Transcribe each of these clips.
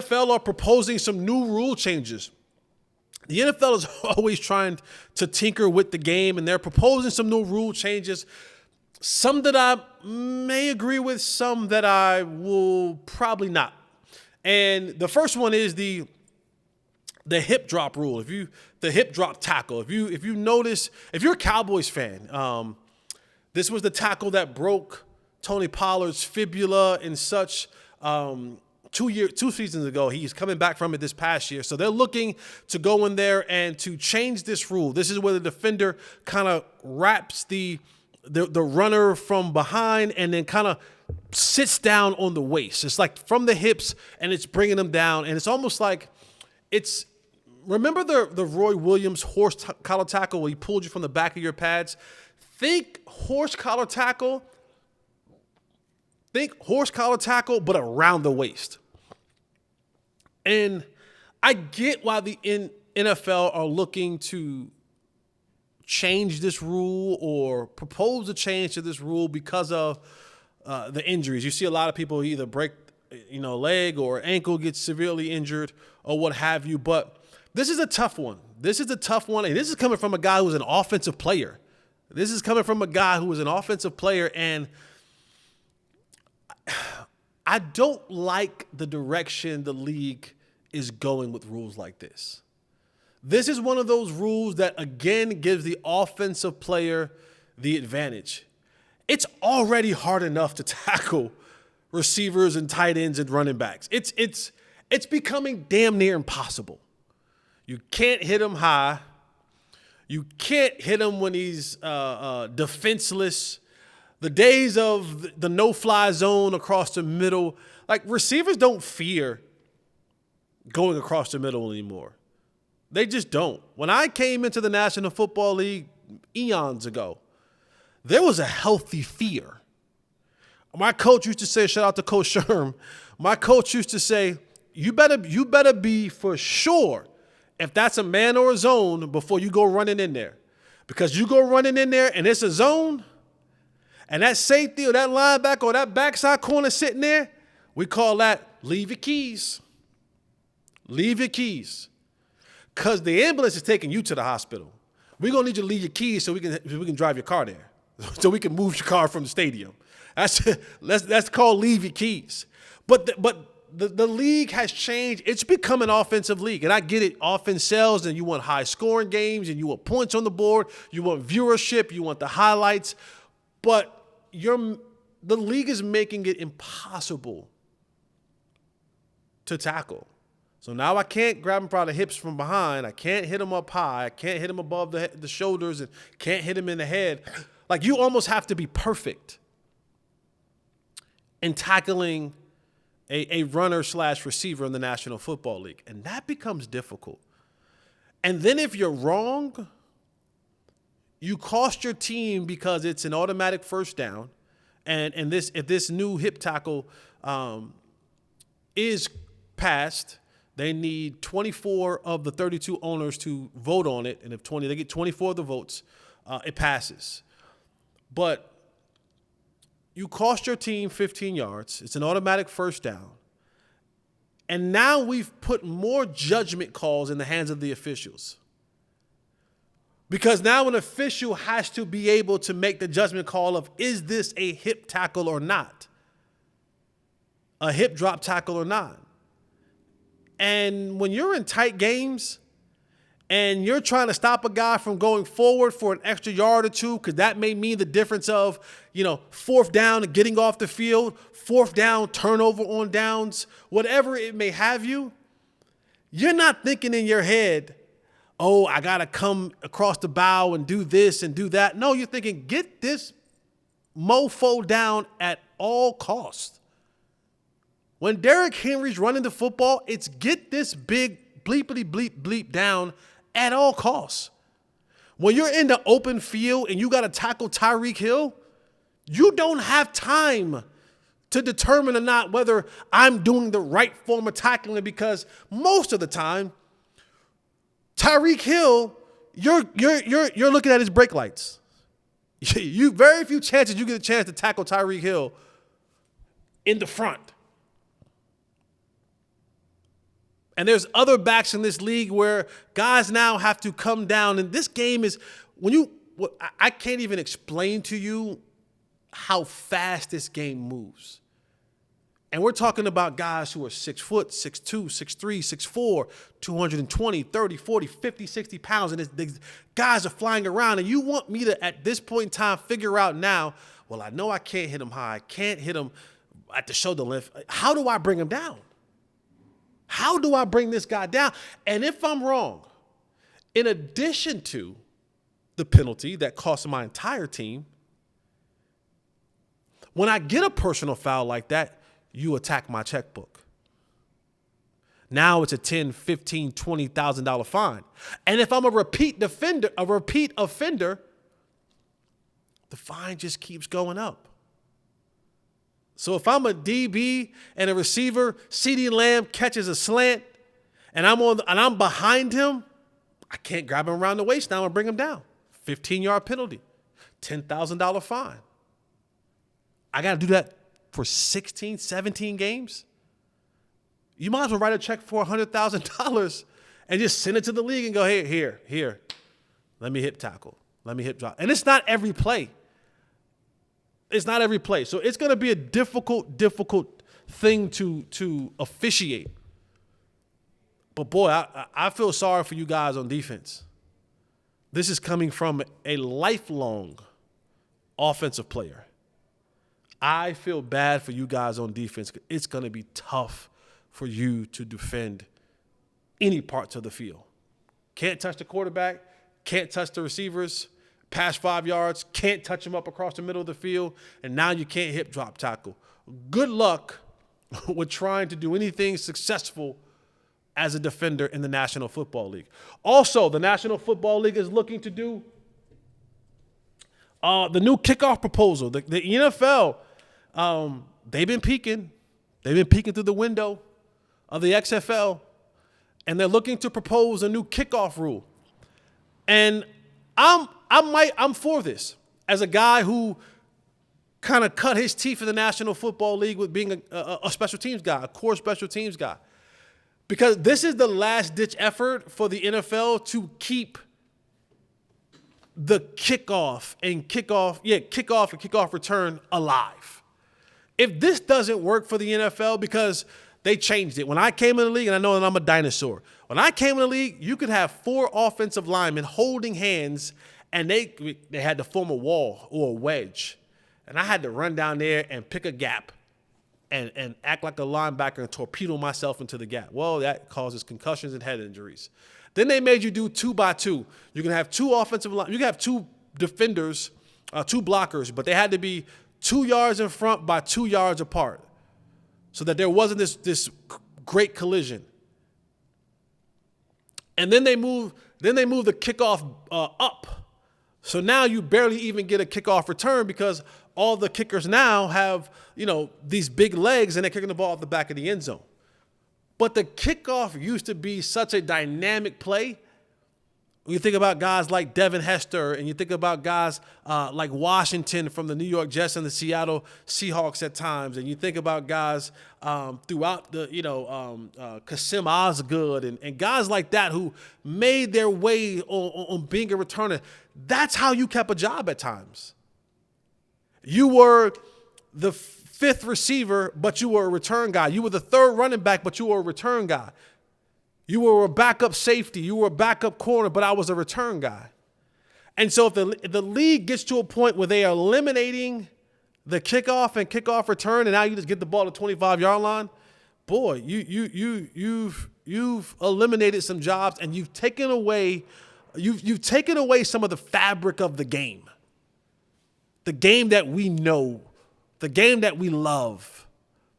NFL are proposing some new rule changes. The NFL is always trying to tinker with the game, and they're proposing some new rule changes. Some that I may agree with, some that I will probably not. And the first one is the hip drop rule. The hip drop tackle. If you notice, if you're a Cowboys fan, this was the tackle that broke Tony Pollard's fibula and such. 2 seasons ago. He's coming back from it this past year. So they're looking to go in there and to change this rule. This is where the defender kind of wraps the runner from behind and then kind of sits down on the waist. It's like from the hips and it's bringing them down. And it's almost like remember the Roy Williams horse collar tackle where he pulled you from the back of your pads? Think horse collar tackle, but around the waist. And I get why the NFL are looking to change this rule or propose a change to this rule because of the injuries. You see a lot of people either break, leg or ankle, get severely injured or what have you. But this is a tough one. And this is coming from a guy who's an offensive player. And I don't like the direction the league is going with rules like this. This is one of those rules that, again, gives the offensive player the advantage. It's already hard enough to tackle receivers and tight ends and running backs. It's becoming damn near impossible. You can't hit him high. You can't hit him when he's defenseless. The days of the no-fly zone across the middle, like receivers don't fear going across the middle anymore. They just don't. When I came into the National Football League eons ago, there was a healthy fear. My coach used to say, shout out to Coach Sherm, my coach used to say, you better be for sure if that's a man or a zone before you go running in there. Because you go running in there and it's a zone, and that safety or that linebacker or that backside corner sitting there, we call that leave your keys. Leave your keys. Because the ambulance is taking you to the hospital. We're going to need you to leave your keys so we can drive your car there. So we can move your car from the stadium. That's called leave your keys. But the league has changed. It's become an offensive league. And I get it. Offense sells, and you want high scoring games, and you want points on the board. You want viewership. You want the highlights. But the league is making it impossible to tackle. So now I can't grab him by the hips from behind. I can't hit him up high. I can't hit him above the shoulders and can't hit him in the head. Like, you almost have to be perfect in tackling a runner/receiver in the National Football League. And that becomes difficult. And then if you're wrong, you cost your team because it's an automatic first down. And if this new hip tackle is passed, they need 24 of the 32 owners to vote on it. And if they get 24 of the votes, it passes. But you cost your team 15 yards. It's an automatic first down. And now we've put more judgment calls in the hands of the officials. Because now an official has to be able to make the judgment call of, is this a hip tackle or not? A hip drop tackle or not? And when you're in tight games and you're trying to stop a guy from going forward for an extra yard or two, because that may mean the difference of, fourth down and getting off the field, fourth down, turnover on downs, whatever it may have you, you're not thinking in your head, oh, I got to come across the bow and do this and do that. No, you're thinking, get this mofo down at all costs. When Derrick Henry's running the football, it's get this big bleepity bleep bleep down at all costs. When you're in the open field and you got to tackle Tyreek Hill, you don't have time to determine or not whether I'm doing the right form of tackling, because most of the time, Tyreek Hill, you're looking at his brake lights. You very few chances you get a chance to tackle Tyreek Hill in the front. And there's other backs in this league where guys now have to come down. And this game is I can't even explain to you how fast this game moves. And we're talking about guys who are 6 foot, 6'2", 6'3", 6'4", 220, 30, 40, 50, 60 pounds. And the guys are flying around. And you want me to, at this point in time, figure out now, well, I know I can't hit him high. I can't hit him at the shoulder length. How do I bring him down? How do I bring this guy down? And if I'm wrong, in addition to the penalty that cost my entire team, when I get a personal foul like that, you attack my checkbook. Now it's a $10,000, $15,000, $20,000 fine. And if I'm a repeat offender, the fine just keeps going up. So if I'm a DB and a receiver, CeeDee Lamb catches a slant, and I'm behind him, I can't grab him around the waist now and bring him down. 15-yard penalty, $10,000 fine. I got to do that for 16, 17 games? You might as well write a check for $100,000 and just send it to the league and go, here, let me hip tackle. Let me hip drop. And it's not every play. It's not every play. So it's going to be a difficult thing to officiate. But, boy, I feel sorry for you guys on defense. This is coming from a lifelong offensive player. I feel bad for you guys on defense. It's going to be tough for you to defend any parts of the field. Can't touch the quarterback, can't touch the receivers, pass 5 yards, can't touch them up across the middle of the field, and now you can't hip drop tackle. Good luck with trying to do anything successful as a defender in the National Football League. Also, the National Football League is looking to do the new kickoff proposal. The NFL, they've been peeking. They've been peeking through the window of the XFL, and they're looking to propose a new kickoff rule. And I'm for this as a guy who kind of cut his teeth in the National Football League with being a special teams guy, a core special teams guy. Because this is the last-ditch effort for the NFL to keep the kickoff and kickoff return alive. If this doesn't work for the NFL, because they changed it. When I came in the league, and I know that I'm a dinosaur, when I came in the league, you could have 4 offensive linemen holding hands, and they had to form a wall or a wedge. And I had to run down there and pick a gap and act like a linebacker and torpedo myself into the gap. Well, that causes concussions and head injuries. Then they made you do 2-by-2. You can have 2 offensive line. You can have 2 defenders, 2 blockers, but they had to be 2 yards in front by 2 yards apart, so that there wasn't this great collision. And then they move the kickoff up. So now you barely even get a kickoff return because all the kickers now have, these big legs and they're kicking the ball off the back of the end zone. But the kickoff used to be such a dynamic play. When you think about guys like Devin Hester and you think about guys like Washington from the New York Jets and the Seattle Seahawks at times, and you think about guys throughout the, Kasim Osgood and guys like that who made their way on being a returner, that's how you kept a job at times. You were the 5th receiver, but you were a return guy. You were the 3rd running back, but you were a return guy. You were a backup safety. You were a backup corner, but I was a return guy. And so if the league gets to a point where they are eliminating the kickoff and kickoff return, and now you just get the ball to the 25-yard line, boy, you've eliminated some jobs, and you've taken away some of the fabric of the game. The game that we know, the game that we love.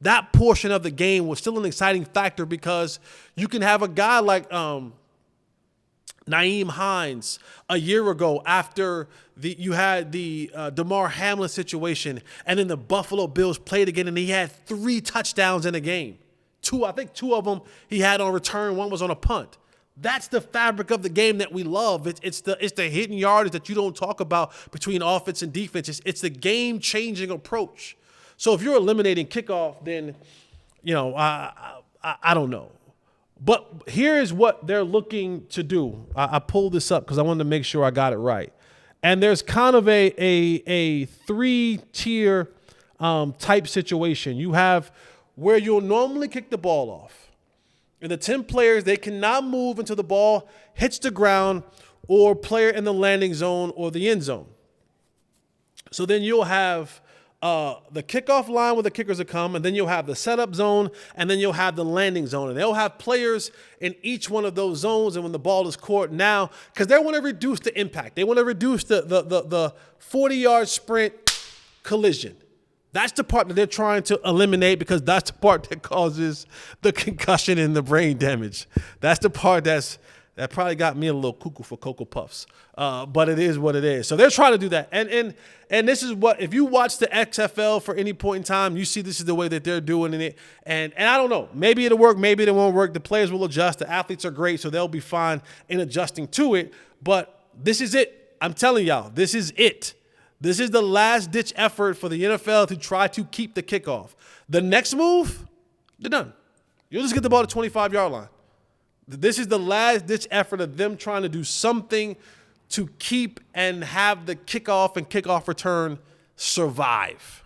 That portion of the game was still an exciting factor because you can have a guy like Nyheim Hines a year ago after you had the Damar Hamlin situation, and then the Buffalo Bills played again, and he had 3 touchdowns in a game. 2 of them he had on return. 1 was on a punt. That's the fabric of the game that we love. It's the hidden yardage that you don't talk about between offense and defense. It's the game-changing approach. So if you're eliminating kickoff, then, I don't know. But here is what they're looking to do. I pulled this up because I wanted to make sure I got it right. And there's kind of a three-tier type situation. You have where you'll normally kick the ball off. And the 10 players, they cannot move until the ball hits the ground or player in the landing zone or the end zone. So then you'll have the kickoff line where the kickers will come, and then you'll have the setup zone, and then you'll have the landing zone. And they'll have players in each one of those zones, and when the ball is caught now, because they want to reduce the impact. They want to reduce the 40-yard sprint collision. That's the part that they're trying to eliminate because that's the part that causes the concussion and the brain damage. That's the part that probably got me a little cuckoo for Cocoa Puffs. But it is what it is. So they're trying to do that. And this is what, if you watch the XFL for any point in time, you see this is the way that they're doing it. And I don't know, maybe it'll work, maybe it won't work. The players will adjust. The athletes are great, so they'll be fine in adjusting to it. But this is it. I'm telling y'all, this is it. This is the last-ditch effort for the NFL to try to keep the kickoff. The next move, they're done. You'll just get the ball to the 25-yard line. This is the last-ditch effort of them trying to do something to keep and have the kickoff and kickoff return survive.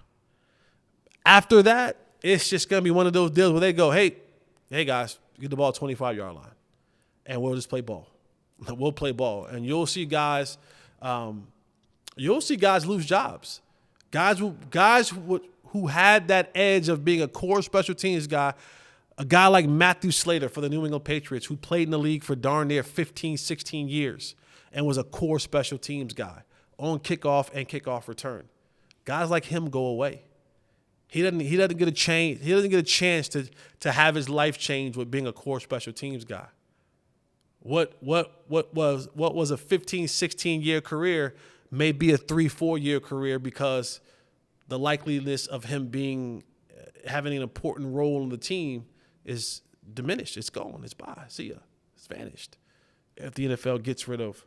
After that, it's just going to be one of those deals where they go, hey guys, get the ball 25-yard line, and we'll just play ball. We'll play ball, and you'll see guys lose jobs. Guys who had that edge of being a core special teams guy. A guy like Matthew Slater for the New England Patriots, who played in the league for darn near 15, 16 years and was a core special teams guy on kickoff and kickoff return. Guys like him go away. He doesn't get a change. He doesn't get a chance to have his life change with being a core special teams guy. What was a 15, 16-year career may be a 3-4 year career because the likeliness of him having an important role in the team is diminished. It's gone. It's bye. See ya. It's vanished. If the NFL gets rid of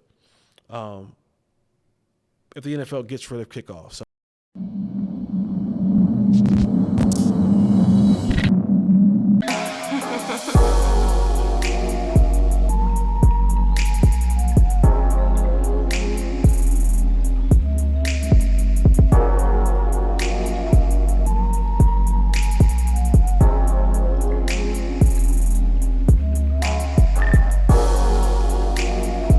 kickoff.